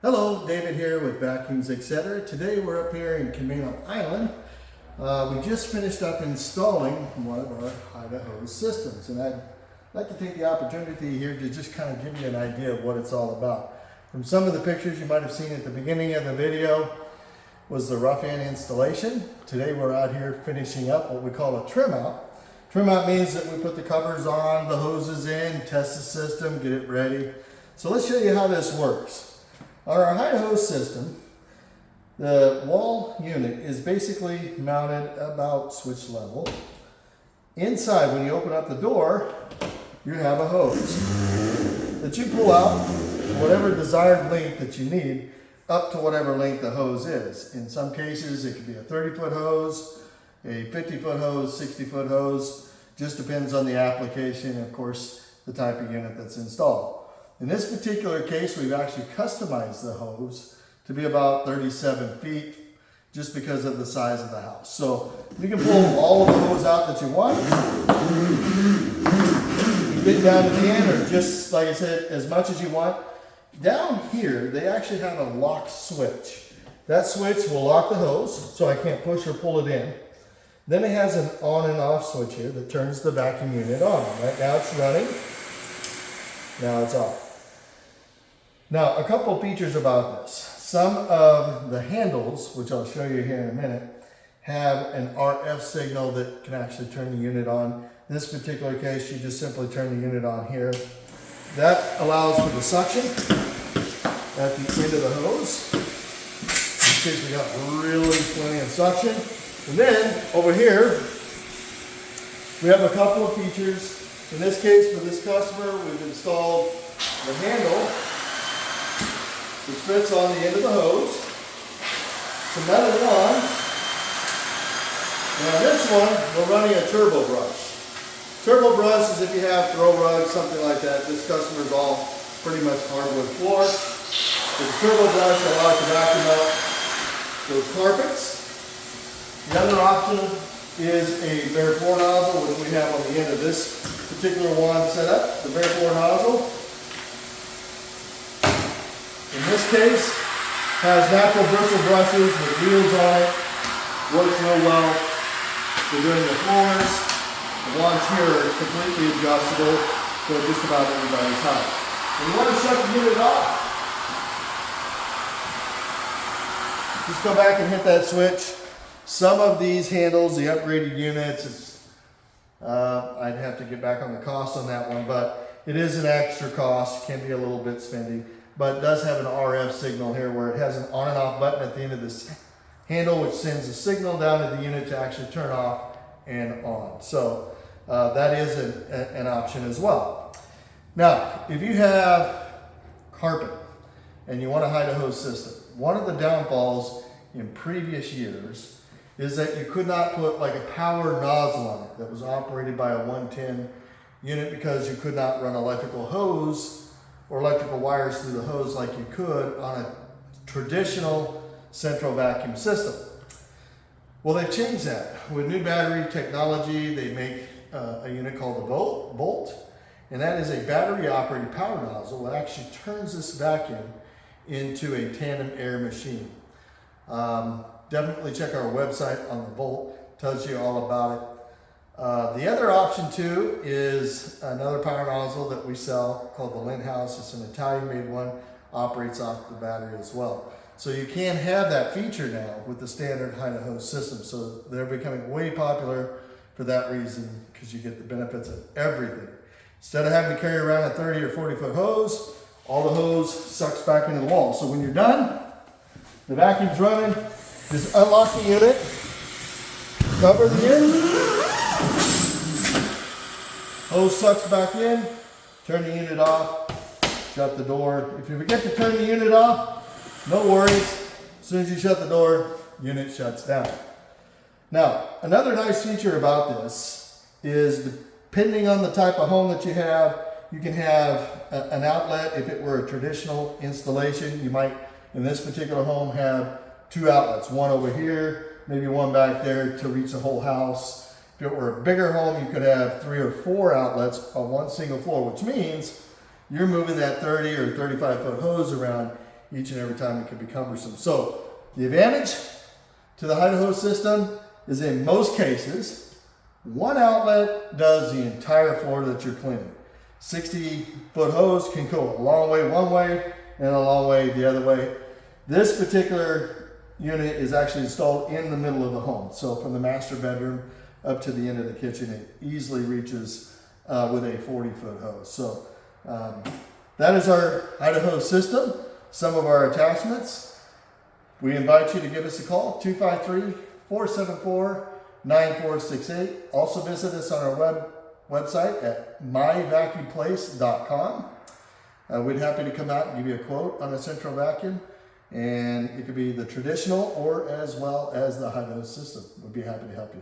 Hello, David here with Vacuums Etc. Today we're up here in Camino Island. We just finished up installing one of our hose systems, and I'd like to take the opportunity here to just kind of give you an idea of what it's all about. From some of the pictures you might have seen at the beginning of the video was the rough-in installation. Today we're out here finishing up what we call a trim out. Trim out means that we put the covers on, the hoses in, test the system, get it ready. So let's show you how this works. On our hose system, the wall unit is basically mounted about switch level. Inside, when you open up the door, you have a hose that you pull out whatever desired length that you need up to whatever length the hose is. In some cases, it could be a 30-foot hose, a 50-foot hose, 60-foot hose. Just depends on the application and, of course, the type of unit that's installed. In this particular case, we've actually customized the hose to be about 37 feet just because of the size of the house. So you can pull all of the hose out that you want. You get down to the end, or just like I said, as much as you want. Down here, they actually have a lock switch. That switch will lock the hose, so I can't push or pull it in. Then it has an on and off switch here that turns the vacuum unit on. Right now it's running. Now it's off. Now, a couple of features about this. Some of the handles, which I'll show you here in a minute, have an RF signal that can actually turn the unit on. In this particular case, you just simply turn the unit on here. That allows for the suction at the end of the hose. In this case, we got really plenty of suction. And then, over here, we have a couple of features. In this case, for this customer, we've installed the handle, which fits on the end of the hose, some metal wands, and on this one, we're running a turbo brush. Turbo brush is if you have throw rugs, something like that. This customer's all pretty much hardwood floor. The turbo brush allows you to vacuum out those carpets. The other option is a bare floor nozzle, which we have on the end of this particular wand setup, the bare floor nozzle. In this case, has natural bristle brushes with wheels on it. Works real well for doing the floors. The wands here are completely adjustable for just about everybody's house. When you want to shut the unit off, just go back and hit that switch. Some of these handles, the upgraded units, I'd have to get back on the cost on that one, but it is an extra cost, can be a little bit spendy. But it does have an RF signal here where it has an on and off button at the end of this handle, which sends a signal down to the unit to actually turn off and on. So that is an option as well. Now, if you have carpet and you want a hose system, one of the downfalls in previous years is that you could not put like a power nozzle on it that was operated by a 110 unit because you could not run electrical hose or electrical wires through the hose like you could on a traditional central vacuum system. Well, they've changed that. With new battery technology, they make a unit called the Volt, and that is a battery-operated power nozzle that actually turns this vacuum into a tandem air machine. Definitely check our website on the Volt, tells you all about it. The other option too is another power nozzle that we sell called the Lin House. It's an Italian-made one, operates off the battery as well. So you can have that feature now with the standard hose system. So they're becoming way popular for that reason because you get the benefits of everything. Instead of having to carry around a 30 or 40-foot hose, all the hose sucks back into the wall. So when you're done, the vacuum's running, just unlock the unit, cover the end, hose sucks back in, turn the unit off, shut the door. If you forget to turn the unit off, no worries. As soon as you shut the door, unit shuts down. Now, another nice feature about this is depending on the type of home that you can have an outlet. If it were a traditional installation, you might, in this particular home, have two outlets, one over here, maybe one back there to reach the whole house. If it were a bigger home, you could have 3 or 4 outlets on one single floor, which means you're moving that 30 or 35-foot hose around each and every time it can be cumbersome. So the advantage to the hide-a-hose system is in most cases, one outlet does the entire floor that you're cleaning. 60-foot hose can go a long way one way and a long way the other way. This particular unit is actually installed in the middle of the home. So from the master bedroom up to the end of the kitchen, it easily reaches with a 40-foot hose. So that is our hide-a-hose system. Some of our attachments. We invite you to give us a call, 253-474-9468. Also visit us on our website at myvacuumplace.com. We'd be happy to come out and give you a quote on a central vacuum. And it could be the traditional or as well as the hide-a-hose system. We'd be happy to help you.